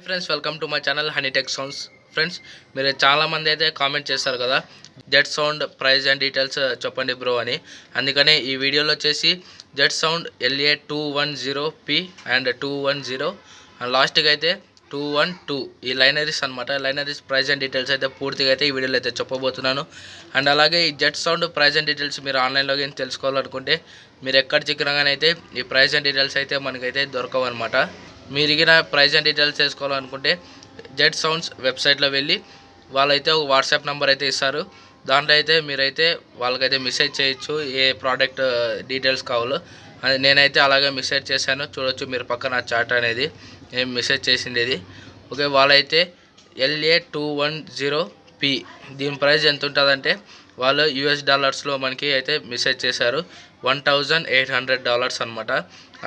Friends, welcome to my channel Honeytech sounds. Friends, మీరు చాలామంది అయితే కామెంట్ చేస్తారు కదా, jet sound price and details చెప్పండి బ్రో అని. అందుకనే ఈ వీడియోలో వచ్చేసి jet sound LA210P and 210 and లాస్ట్కి అయితే 212 ఈ లైనరీస్ అనమాట. లైనరీస్ ప్రైస్ అండ్ డీటెయిల్స్ అయితే పూర్తిగా అయితే ఈ వీడియోలో అయితే చెప్పబోతున్నాను. అండ్ అలాగే ఈ jet sound price and details మీరు ఆన్లైన్లో కానీ తెలుసుకోవాలనుకుంటే మీరు ఎక్కడ చిక్కినగానైతే ఈ ప్రైస్ అండ్ డీటెయిల్స్ అయితే మనకైతే దొరకవు అనమాట. మీరు ఇగిన ప్రైస్ అండ్ డీటెయిల్స్ తెలుసుకోవాలనుకుంటే జెట్ సౌండ్స్ వెబ్సైట్లో వెళ్ళి వాళ్ళైతే ఒక వాట్సాప్ నెంబర్ అయితే ఇస్తారు. దాంట్లో అయితే మీరైతే వాళ్ళకైతే మెసేజ్ చేయొచ్చు ఏ ప్రోడక్ట్ డీటెయిల్స్ కావాలో. నేనైతే అలాగే మెసేజ్ చేశాను, చూడొచ్చు మీరు పక్కన చాట్ అనేది నేను మెసేజ్ చేసింది ఇది. ఓకే, వాళ్ళైతే LA210P దీని ప్రైస్ ఎంత ఉంటుందంటే వాళ్ళు US డాలర్స్లో మనకి అయితే మెసేజ్ చేశారు. $1,800 అనమాట.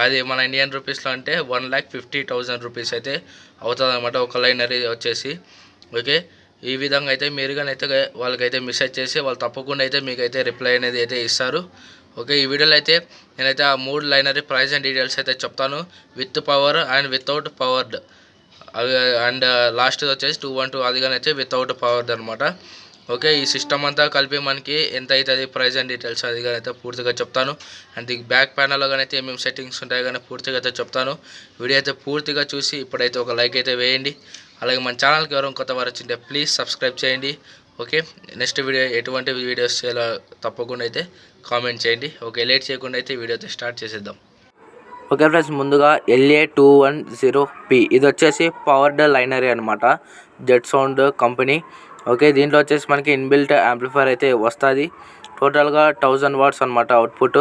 అది మన ఇండియన్ రూపీస్లో అంటే 1,50,000 రూపీస్ అయితే అవుతుంది అనమాట ఒక లైనరీ వచ్చేసి. ఓకే, ఈ విధంగా అయితే మీరు కానీ అయితే వాళ్ళకైతే మెసేజ్ చేసి వాళ్ళు తప్పకుండా అయితే మీకైతే రిప్లై అనేది అయితే ఇస్తారు. ఓకే, ఈ వీడియోలో అయితే నేనైతే ఆ 3 లైనరీ ప్రైస్ అండ్ డీటెయిల్స్ అయితే చెప్తాను, with power and without powered. అవి అండ్ లాస్ట్ వచ్చేసి 212 అది కానీ అయితే వితౌట్ పవర్డ్ అనమాట. ఓకే, ఈ సిస్టమ్ అంతా కలిపి మనకి ఎంత అవుతుంది ప్రైస్ అండ్ డీటెయిల్స్ అది కానీ అయితే పూర్తిగా చెప్తాను. అండ్ ఈ బ్యాక్ ప్యానల్లో కానీ అయితే ఏమేమి సెట్టింగ్స్ ఉంటాయో కానీ పూర్తిగా అయితే చెప్తాను. వీడియో అయితే పూర్తిగా చూసి ఇప్పుడైతే ఒక లైక్ అయితే వేయండి. అలాగే మన ఛానల్కి ఎవరైనా కొత్త వారు వచ్చింటే ప్లీజ్ సబ్స్క్రైబ్ చేయండి. ఓకే, నెక్స్ట్ వీడియో ఎటువంటి వీడియోస్ చేయాలో తప్పకుండా అయితే కామెంట్ చేయండి. ఓకే, లేట్ చేయకుండా అయితే వీడియో అయితే స్టార్ట్ చేసేద్దాం. ఓకే ఫ్రెండ్స్, ముందుగా LA210P ఇది వచ్చేసి పవర్డ్ లైనరీ అనమాట, జెట్ సౌండ్ కంపెనీ. ఓకే, దీంట్లో వచ్చేసి మనకి ఇన్బిల్ట్ యాంప్లిఫైర్ అయితే వస్తుంది. టోటల్గా 1000 వాట్స్ అనమాట అవుట్పుట్.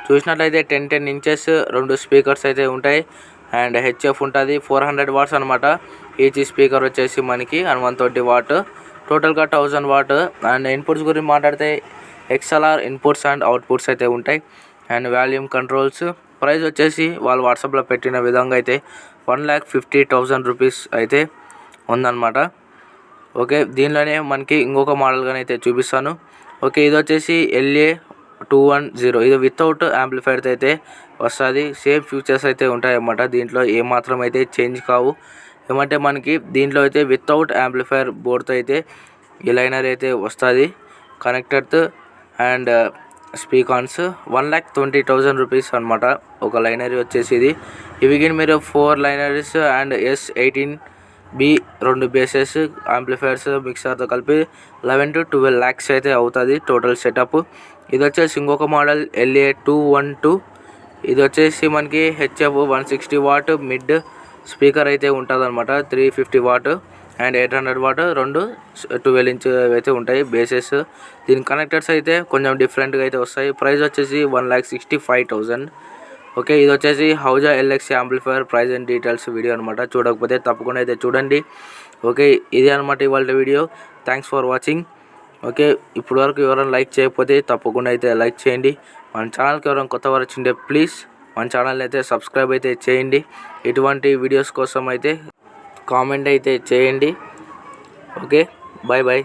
చూసినట్లయితే 10 ఇంచెస్ 2 స్పీకర్స్ అయితే ఉంటాయి. అండ్ HF ఉంటుంది 400 వాట్స్ అనమాట. ఈచ్ స్పీకర్ వచ్చేసి మనకి 130 వాట్. టోటల్గా 1000 వాట్. అండ్ ఇన్పుట్స్ గురించి మాట్లాడితే XLR ఇన్పుట్స్ అండ్ అవుట్పుట్స్ అయితే ఉంటాయి. And volume controls. ప్రైస్ వచ్చేసి వాళ్ళు వాట్సాప్లో పెట్టిన విధంగా అయితే 1,50,000 రూపీస్ అయితే ఉందన్నమాట. ఓకే, దీనిలోనే మనకి ఇంకొక మోడల్గానే అయితే చూపిస్తాను. ఓకే, ఇది వచ్చేసి LA210 ఇది వితౌట్ యాంప్లిఫైర్ అయితే వస్తుంది. సేమ్ ఫ్యూచర్స్ అయితే ఉంటాయి అన్నమాట. దీంట్లో ఏమాత్రం అయితే చేంజ్ కావు. ఏమంటే మనకి దీంట్లో అయితే వితౌట్ యాంప్లిఫైర్ బోర్డ్తో అయితే ఈ లైనర్ అయితే వస్తుంది. కనెక్టెడ్ అండ్ స్పీకాన్స్ 1,20,000 రూపీస్ అనమాట ఒక లైనరీ వచ్చేసి ఇది. ఇవి మీరు 4 లైనరీస్ అండ్ S18B 2 బేసెస్ యాంప్లిఫైర్స్ మిక్సర్తో కలిపి 11 to 12 lakhs అయితే అవుతుంది టోటల్ సెటప్. ఇది వచ్చేసి ఇంకొక మోడల్ LA212. ఇది వచ్చేసి మనకి HF 160 వాట్ మిడ్ స్పీకర్ అయితే ఉంటుంది అనమాట. 350 వాట్ అండ్ 800 వాట్ 2 12 ఇంచ్ అయితే ఉంటాయి బేసెస్. దీని కనెక్టర్స్ అయితే కొంచెం డిఫరెంట్గా అయితే వస్తాయి. ప్రైస్ వచ్చేసి 1,65,000. ఓకే, ఇది వచ్చేసి హౌజా LX amplifier price and details video అనమాట. చూడకపోతే తప్పకుండా అయితే చూడండి. ఓకే, ఇది అనమాట ఇవాళ video. Thanks for watching. Okay, ఇప్పుడు వరకు ఎవరైనా లైక్ చేయకపోతే తప్పకుండా అయితే లైక్ చేయండి. మన ఛానల్కి ఎవరైనా కొత్త వారు వచ్చింటే ప్లీజ్ మన ఛానల్ అయితే సబ్స్క్రైబ్ అయితే చేయండి. ఇటువంటి వీడియోస్ కోసం అయితే కామెంట్ అయితే చేయండి. Okay, bye bye.